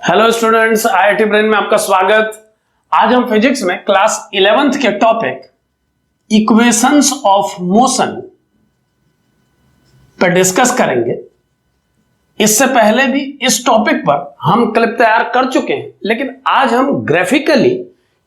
Hello students, IIT brain में आपका स्वागत। आज हम फिजिक्स में क्लास 11th के टॉपिक इक्वेशंस ऑफ मोशन पर डिस्कस करेंगे। इससे पहले भी इस टॉपिक पर हम क्लिप तैयार कर चुके हैं, लेकिन आज हम ग्राफिकली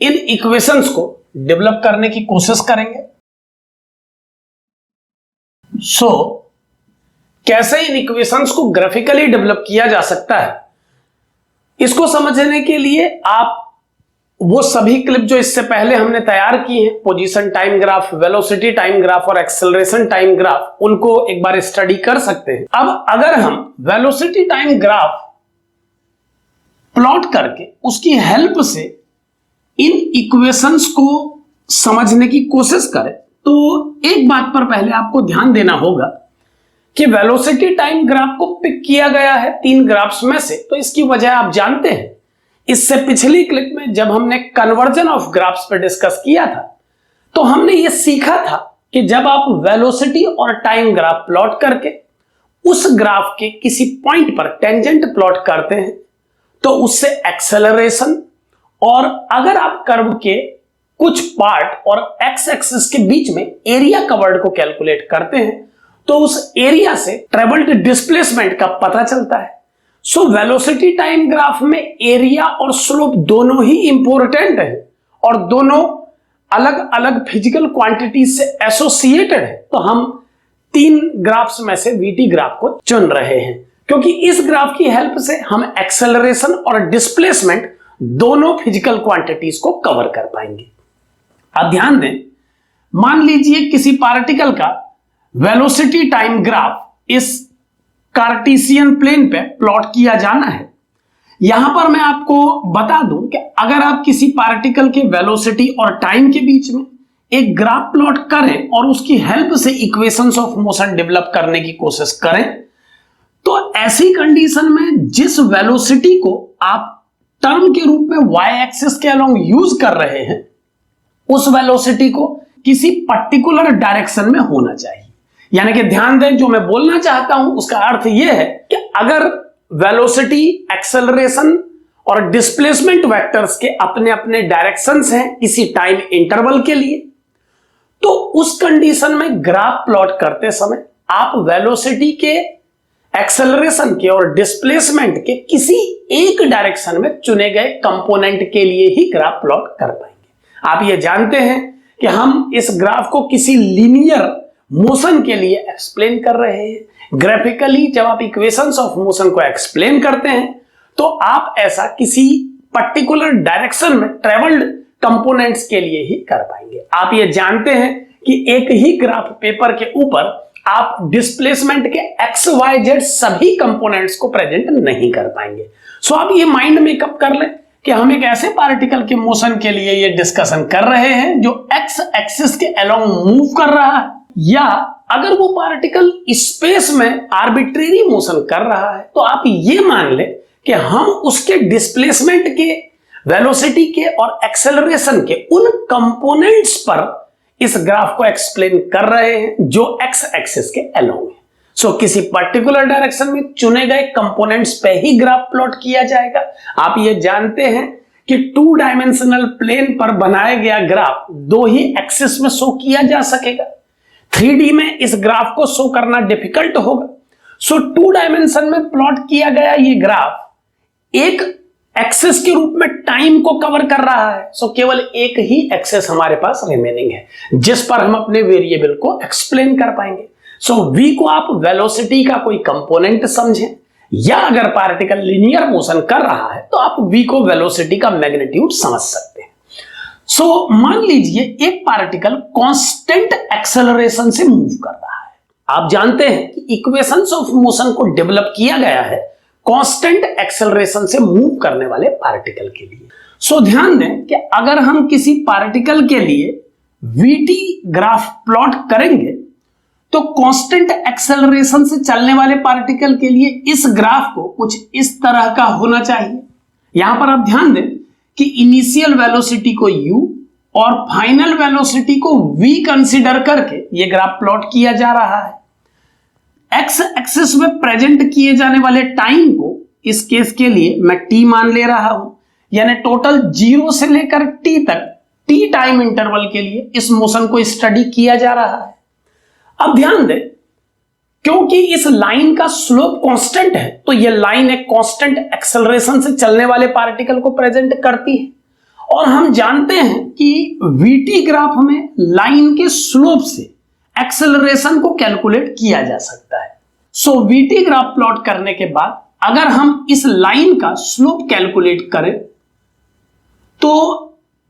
इन इक्वेशंस को डेवलप करने की कोशिश करेंगे। कैसे इन इक्वेशंस को ग्राफिकली डेवलप किया जा सकता है, इसको समझने के लिए आप वो सभी क्लिप जो इससे पहले हमने तैयार की हैं, position time graph, velocity time graph और एक्सेलरेशन टाइम ग्राफ, उनको एक बार स्टडी कर सकते हैं। अब अगर हम वेलोसिटी टाइम ग्राफ प्लॉट करके उसकी हेल्प से इन इक्वेशंस को समझने की कोशिश करें, तो एक बात पर पहले आपको ध्यान देना होगा कि वेलोसिटी टाइम ग्राफ को पिक किया गया है 3 ग्राफ्स में से। तो इसकी वजह आप जानते हैं, इससे पिछली क्लिप में जब हमने कन्वर्जन ऑफ ग्राफ्स पर डिस्कस किया था, तो हमने यह सीखा था कि जब आप वेलोसिटी और टाइम ग्राफ प्लॉट करके उस ग्राफ के किसी पॉइंट पर टेंजेंट प्लॉट करते हैं, तो उससे एक्सेलरेशन, और अगर आप कर्व के कुछ पार्ट और एक्स एक्सिस के बीच में एरिया कवर्ड को कैलकुलेट करते हैं, तो उस एरिया से ट्रेवल्ड डिस्प्लेसमेंट का पता चलता है। वेलोसिटी टाइम ग्राफ में एरिया और स्लोप दोनों ही इंपॉर्टेंट है और दोनों अलग अलग फिजिकल क्वांटिटी से एसोसिएटेड है। तो हम 3 ग्राफ्स में से वीटी ग्राफ को चुन रहे हैं, क्योंकि इस ग्राफ की हेल्प से हम एक्सेलरेशन और डिस्प्लेसमेंट दोनों फिजिकल क्वांटिटीज को कवर कर पाएंगे। अब ध्यान दें, मान लीजिए किसी पार्टिकल का वेलोसिटी टाइम ग्राफ इस कार्टेशियन प्लेन पे प्लॉट किया जाना है। यहां पर मैं आपको बता दूं कि अगर आप किसी पार्टिकल के वेलोसिटी और टाइम के बीच में एक ग्राफ प्लॉट करें और उसकी हेल्प से इक्वेशंस ऑफ मोशन डेवलप करने की कोशिश करें, तो ऐसी कंडीशन में जिस वेलोसिटी को आप टर्म के रूप में वाई एक्सिस के अलोंग यूज कर रहे हैं, उस वेलोसिटी को किसी पर्टिकुलर डायरेक्शन में होना चाहिए। यानी कि ध्यान दें, जो मैं बोलना चाहता हूं उसका अर्थ यह है कि अगर वेलोसिटी, एक्सेलरेशन और डिस्प्लेसमेंट वेक्टर्स के अपने अपने डायरेक्शंस हैं किसी टाइम इंटरवल के लिए, तो उस कंडीशन में ग्राफ प्लॉट करते समय आप वेलोसिटी के, एक्सेलरेशन के और डिस्प्लेसमेंट के किसी एक डायरेक्शन में चुने गए कंपोनेंट के लिए ही ग्राफ प्लॉट कर पाएंगे। आप ये जानते हैं कि हम इस ग्राफ को किसी लीनियर मोशन के लिए एक्सप्लेन कर रहे हैं। ग्राफिकली जब आप इक्वेशंस ऑफ मोशन को एक्सप्लेन करते हैं, तो आप ऐसा किसी पर्टिकुलर डायरेक्शन में ट्रेवल्ड कंपोनेंट्स के लिए ही कर पाएंगे। आप ये जानते हैं कि एक ही ग्राफ पेपर के ऊपर आप डिस्प्लेसमेंट के एक्स वाई जेड सभी कंपोनेंट्स को प्रेजेंट नहीं कर पाएंगे। सो आप ये माइंड मेकअप कर लें कि हम एक ऐसे पार्टिकल के मोशन के लिए ये डिस्कशन कर रहे हैं जो एक्स एक्सिस के अलोंग मूव कर रहा है, या अगर वो पार्टिकल स्पेस में आर्बिट्रेरी मोशन कर रहा है, तो आप ये मान ले कि हम उसके डिस्प्लेसमेंट के, वेलोसिटी के और एक्सेलरेशन के उन कंपोनेंट्स पर इस ग्राफ को एक्सप्लेन कर रहे हैं जो एक्स एक्सिस के अलोंग है। किसी पर्टिकुलर डायरेक्शन में चुने गए कंपोनेंट्स पे ही ग्राफ प्लॉट किया जाएगा। आप ये जानते हैं कि 2 डायमेंशनल प्लेन पर बनाया गया ग्राफ 2 ही एक्सिस में शो किया जा सकेगा। 3D में इस ग्राफ को शो करना डिफिकल्ट होगा। 2 डायमेंशन में प्लॉट किया गया ये ग्राफ एक एक्सिस के रूप में टाइम को कवर कर रहा है। केवल एक ही एक्सिस हमारे पास रिमेनिंग है जिस पर हम अपने वेरिएबल को एक्सप्लेन कर पाएंगे। v को आप वेलोसिटी का कोई कंपोनेंट समझें, या अगर पार्टिकल लिनियर मोशन कर रहा है तो आप v को वेलोसिटी का मैग्नीट्यूड समझ सकते हैं। मान लीजिए एक पार्टिकल कांस्टेंट एक्सेलरेशन से मूव कर रहा है। आप जानते हैं कि इक्वेशंस ऑफ मोशन को डेवलप किया गया है कांस्टेंट एक्सेलरेशन से मूव करने वाले पार्टिकल के लिए। ध्यान दें कि अगर हम किसी पार्टिकल के लिए वीटी ग्राफ प्लॉट करेंगे, तो कांस्टेंट एक्सेलरेशन से चलने वाले पार्टिकल के लिए इस ग्राफ को कुछ इस तरह का होना चाहिए। यहां पर आप ध्यान दें कि इनिशियल वेलोसिटी को u और फाइनल वेलोसिटी को v कंसीडर करके यह ग्राफ प्लॉट किया जा रहा है। एक्स एक्सिस में प्रेजेंट किए जाने वाले टाइम को इस केस के लिए मैं t मान ले रहा हूं, यानी टोटल 0 से लेकर t तक t टाइम इंटरवल के लिए इस मोशन को स्टडी किया जा रहा है। अब ध्यान दें, क्योंकि इस लाइन का स्लोप कांस्टेंट है, तो यह लाइन एक कांस्टेंट एक्सेलरेशन से चलने वाले पार्टिकल को प्रेजेंट करती है। और हम जानते हैं कि वीटी ग्राफ में लाइन के स्लोप से एक्सेलरेशन को कैलकुलेट किया जा सकता है। सो वीटी ग्राफ प्लॉट करने के बाद अगर हम इस लाइन का स्लोप कैलकुलेट करें तो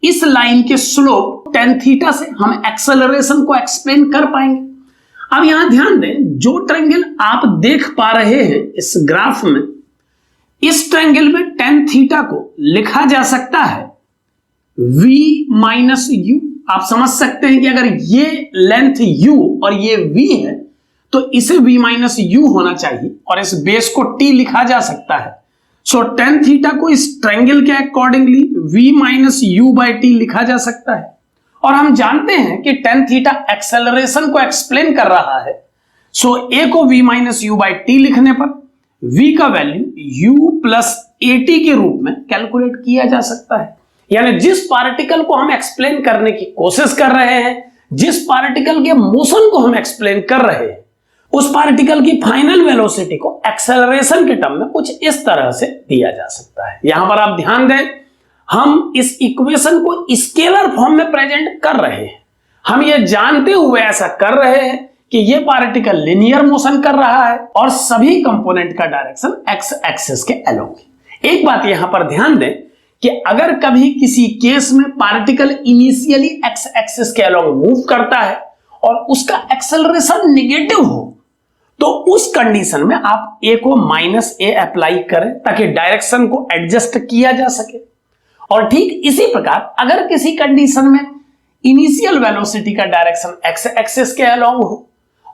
इस लाइन के स्लोप tan थीटा से हम एक्सेलरेशन को एक्सप्लेन कर पाएंगे। अब यहां ध्यान दें, जो ट्रायंगल आप देख पा रहे हैं इस ग्राफ में, इस ट्रायंगल में tan थीटा को लिखा जा सकता है v माइनस u। आप समझ सकते हैं कि अगर ये लेंथ u और ये v है तो इसे v माइनस u होना चाहिए और इस बेस को t लिखा जा सकता है। सो tan थीटा को इस ट्रायंगल के accordingly v minus u by T लिखा जा सकता है। और हम जानते हैं कि tan थीटा एक्सेलरेशन को एक्सप्लेन कर रहा है। सो a को v minus u by T लिखने पर v का वैल्यू u प्लस at के रूप में कैलकुलेट किया जा सकता है। यानी जिस पार्टिकल को हम एक्सप्लेन करने की कोशिश कर रहे हैं, जिस पार्टिकल के मोशन को हम एक्सप्लेन कर रहे हैं, उस पार्टिकल की फाइनल वेलोसिटी को एक्सेलरेशन के टर्म में कुछ इस तरह से दिया जा सकता है। यहां पर आप ध्यान दें, हम इस इक्वेशन को स्केलर फॉर्म में प्रेजेंट कर रहे हैं। हम ये जानते हुए ऐसा कर रहे हैं कि ये पार्टिकल लिनियर मोशन कर रहा है और सभी कंपोनेंट का डायरेक्शन एक्स एक्सिस के अलोंग है। एक बात यहां पर ध्यान दें कि अगर कभी किसी केस में पार्टिकल इनिशियली एक्स एक्सिस के अलोंग मूव करता है और उसका एक्सेलरेशन नेगेटिव हो, तो उस कंडीशन में आप a को माइनस a अप्लाई करें ताकि डायरेक्शन को एडजस्ट किया जा सके। और ठीक इसी प्रकार अगर किसी कंडीशन में इनिशियल वेलोसिटी का डायरेक्शन एक्स एक्सिस के अलोंग हो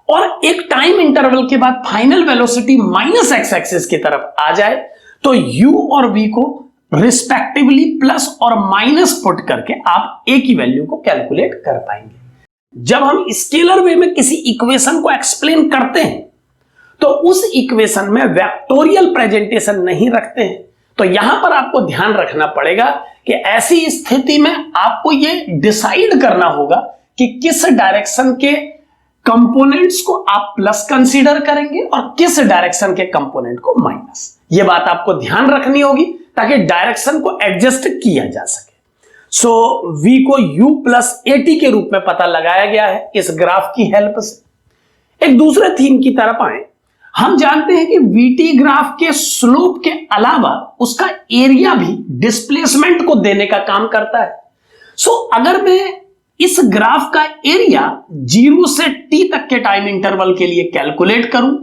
और एक टाइम इंटरवल के बाद final velocity minus x axis की तरफ आ जाए, तो u और v को रिस्पेक्टिवली प्लस और माइनस पुट करके आप a की वैल्यू को कैलकुलेट कर पाएंगे। जब हम स्केलर वे में किसी इक्वेशन को एक्सप्लेन करते हैं तो उस इक्वेशन में वेक्टोरियल प्रेजेंटेशन नहीं रखते हैं। तो यहां पर आपको ध्यान रखना पड़ेगा कि ऐसी स्थिति में आपको यह डिसाइड करना होगा कि किस डायरेक्शन के कंपोनेंट्स को आप प्लस कंसीडर करेंगे और किस डायरेक्शन के कंपोनेंट को माइनस। यह बात आपको ध्यान रखनी होगी ताकि डायरेक्शन को एडजस्ट किया जा सके। सो v को u प्लस at के रूप में पता लगाया गया है इस ग्राफ की हेल्प से। एक दूसरे थीम की तरफ आए, हम जानते हैं कि vt ग्राफ के स्लोप के अलावा उसका एरिया भी डिस्प्लेसमेंट को देने का काम करता है। सो अगर मैं इस ग्राफ का एरिया 0 से t तक के टाइम इंटरवल के लिए कैलकुलेट करूं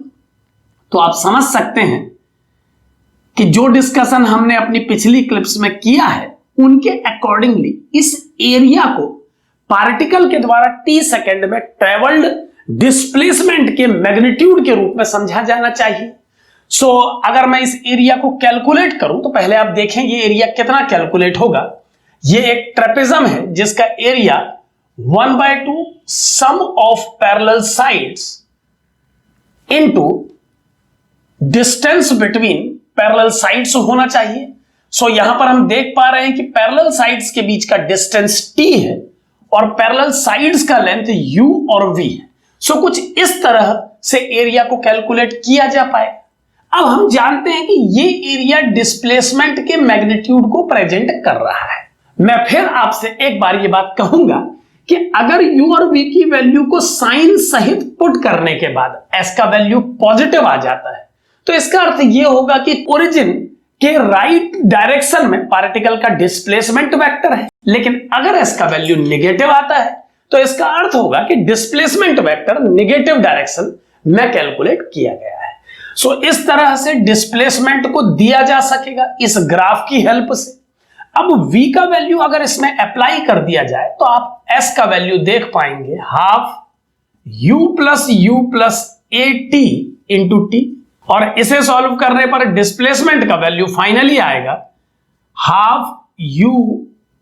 तो आप समझ सकते हैं कि जो डिस्कशन हमने अपनी पिछली क्लिप्स में किया है उनके अकॉर्डिंगली इस एरिया को पार्टिकल के द्वारा t सेकेंड में ट्रेवल्ड डिस्प्लेसमेंट के मैग्नीट्यूड के रूप में समझा जाना चाहिए। सो अगर मैं इस एरिया को कैलकुलेट करूं तो पहले आप देखें ये एरिया कितना कैलकुलेट होगा। ये एक ट्रेपेजम है जिसका area 1/2 sum of parallel sides into distance between parallel sides होना चाहिए। सो यहां पर हम देख पा रहे हैं कि पैरेलल साइड्स के बीच का डिस्टेंस t है और पैरेलल साइड्स का लेंथ u और v है। सो कुछ इस तरह से एरिया को कैलकुलेट किया जा पाए। अब हम जानते हैं कि ये एरिया डिस्प्लेसमेंट के मैग्नीट्यूड को प्रेजेंट कर रहा है। मैं फिर आपसे एक बार ये बात कहूंगा कि अगर u और v की वैल्यू को साइन सहित पुट करने के बाद s का वैल्यू पॉजिटिव आ जाता है तो इसका अर्थ यह होगा कि ओरिजिन के राइट डायरेक्शन में पार्टिकल का डिस्प्लेसमेंट वेक्टर है। लेकिन अगर s का वैल्यू नेगेटिव आता है तो इसका अर्थ होगा कि डिस्प्लेसमेंट वेक्टर नेगेटिव डायरेक्शन में कैलकुलेट किया गया है। सो इस तरह से डिस्प्लेसमेंट को दिया जा सकेगा इस ग्राफ की हेल्प से। अब v का वैल्यू अगर इसमें अप्लाई कर दिया जाए तो आप s का वैल्यू देख पाएंगे half u plus at into t, और इसे सॉल्व करने पर डिस्प्लेसमेंट का वैल्यू फाइनली आएगा हाफ u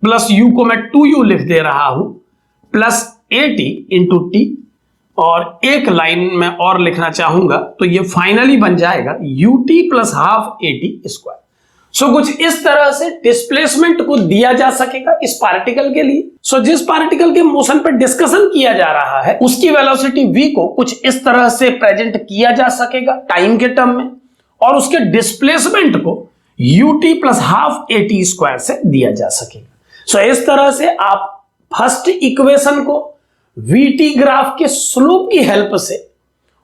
प्लस u को मैं 2u लिख दे रहा हूं प्लस at इंटू टी, और एक लाइन में और लिखना चाहूंगा तो ये फाइनली बन जाएगा ut plus half at square. So कुछ इस तरह से डिस्प्लेसमेंट को दिया जा सकेगा इस पार्टिकल के लिए। सो जिस पार्टिकल के मोशन पर डिस्कशन किया जा रहा है उसकी वेलोसिटी v को कुछ इस तरह से प्रेजेंट किया जा सकेगा टाइम के टर्म में, और उसके डिस्प्लेसमेंट को ut plus half at square से दिया जा सकेगा। सो इस तरह से आप फर्स्ट इक्वेशन को vt ग्राफ के स्लोप की हेल्प से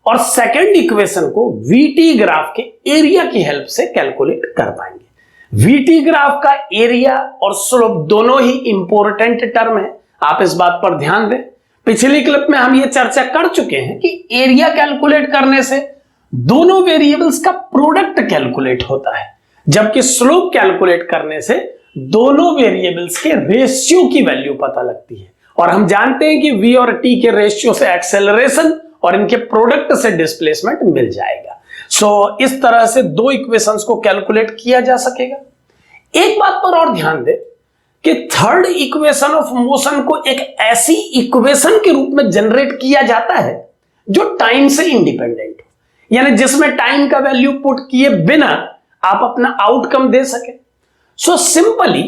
और सेकंड इक्वेशन को vt ग्राफ के एरिया की हेल्प से कैलकुलेट कर पाएंगे। vt ग्राफ का एरिया और स्लोप दोनों ही इंपॉर्टेंट टर्म है, आप इस बात पर ध्यान दें। पिछली क्लिप में हम ये चर्चा कर चुके हैं कि एरिया कैलकुलेट करने से दोनों वेरिएबल्स का प्रोडक्ट कैलकुलेट होता है, जबकि स्लोप कैलकुलेट करने से दोनों वेरिएबल्स के रेशियो की वैल्यू पता लगती है। और हम जानते हैं कि v और t के रेशियो से एक्सेलरेशन और इनके प्रोडक्ट से डिस्प्लेसमेंट मिल जाएगा। सो इस तरह से दो इक्वेशंस को कैलकुलेट किया जा सकेगा। एक बात पर और ध्यान दें कि थर्ड इक्वेशन ऑफ मोशन को एक ऐसी इक्वेशन के रूप में जनरेट किया जाता है जो टाइम से इंडिपेंडेंट हो, यानी जिसमें टाइम का वैल्यू पुट किए बिना आप अपना आउटकम दे सके। सो सिंपली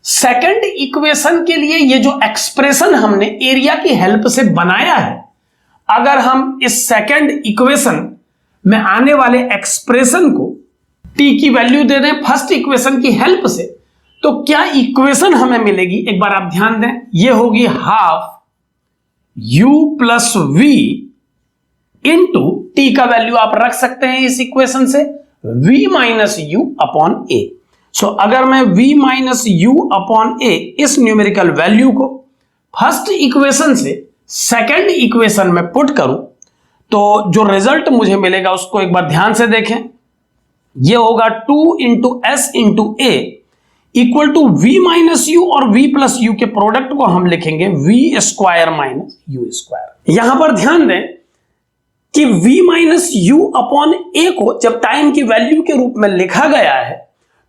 सेकंड इक्वेशन के लिए ये जो एक्सप्रेशन हमने एरिया की हेल्प से बनाया है, अगर हम इस सेकंड इक्वेशन में आने वाले एक्सप्रेशन को t की वैल्यू दे दें फर्स्ट इक्वेशन की हेल्प से, तो क्या इक्वेशन हमें मिलेगी, एक बार आप ध्यान दें। ये होगी half u plus v into T का वैल्यू आप रख सकते हैं इस इक्वेशन से v minus u upon a। सो अगर मैं v minus u upon a इस न्यूमेरिकल वैल्यू को फर्स्ट इक्वेशन से सेकंड इक्वेशन में पुट करूं तो जो रिजल्ट मुझे मिलेगा उसको एक बार ध्यान से देखें। ये होगा 2 into S into A equal to v minus u, और v प्लस यू के प्रोडक्ट को हम लिखेंगे v square minus u square. यहां पर ध्यान दें कि v minus u upon a को जब टाइम की वैल्यू के रूप में लिखा गया है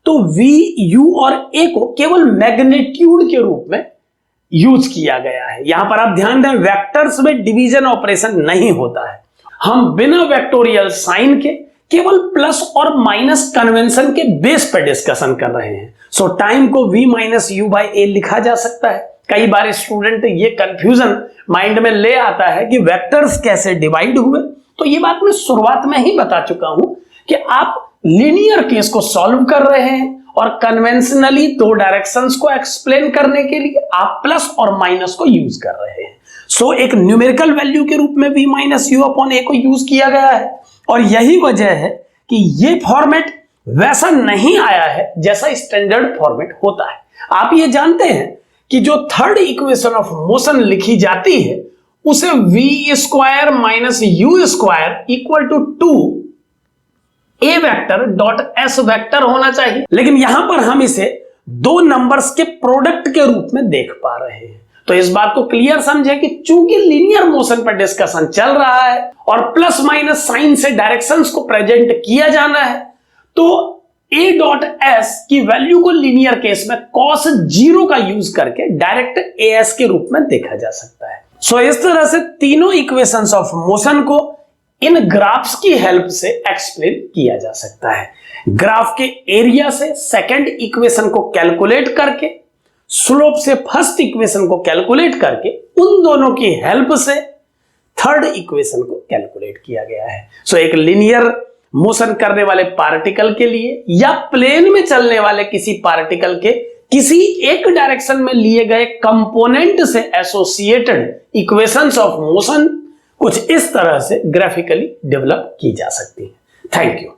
तो v, u और a को केवल मैग्नीट्यूड के रूप में यूज किया गया है। यहां पर आप ध्यान दें वेक्टर्स में डिवीजन ऑपरेशन नहीं होता है, हम बिना वेक्टोरियल साइन के केवल प्लस और माइनस कन्वेंशन के बेस पर डिस्कशन कर रहे हैं। सो टाइम को v माइनस यू बाई ए लिखा जा सकता है। कई बार स्टूडेंट ये कंफ्यूजन माइंड में ले आता है कि वेक्टर्स कैसे डिवाइड हुए, तो ये बात मैं शुरुआत में ही बता चुका हूं कि आप लीनियर केस को सॉल्व कर रहे हैं और कन्वेंशनली दो डायरेक्शंस को एक्सप्लेन करने के लिए आप प्लस और माइनस को यूज कर रहे हैं। सो एक न्यूमेरिकल वैल्यू के रूप में v minus u upon a को यूज किया गया है, और यही वजह है कि ये फॉर्मेट वैसा नहीं आया है जैसा स्टैंडर्ड फॉर्मेट होता है। आप ये जानते हैं कि जो थर्ड इक्वेशन ऑफ मोशन लिखी जाती है उसे v square minus u square equal to 2 a vector dot s vector होना चाहिए, लेकिन यहां पर हम इसे दो नंबर्स के प्रोडक्ट के रूप में देख पा रहे हैं। तो इस बात को क्लियर समझे कि चूंकि लीनियर मोशन पर डिस्कशन चल रहा है और प्लस माइनस साइन से डायरेक्शंस को प्रेजेंट किया जाना है, तो a डॉट s की वैल्यू को लीनियर केस में cos 0 का यूज करके डायरेक्ट as के रूप में देखा जा सकता है। सो इस तरह से तीनों इक्वेशंस ऑफ मोशन को इन ग्राफ्स की हेल्प से एक्सप्लेन किया जा सकता है। ग्राफ के एरिया से सेकंड इक्वेशन को कैलकुलेट करके, स्लोप से फर्स्ट इक्वेशन को कैलकुलेट करके, उन दोनों की हेल्प से थर्ड इक्वेशन को कैलकुलेट किया गया है। सो एक लिनियर मोशन करने वाले पार्टिकल के लिए या प्लेन में चलने वाले किसी पार्टिकल के किसी एक डायरेक्शन में लिए गए कंपोनेंट से एसोसिएटेड इक्वेशंस ऑफ मोशन कुछ इस तरह से ग्राफिकली डेवलप की जा सकती है। Thank you.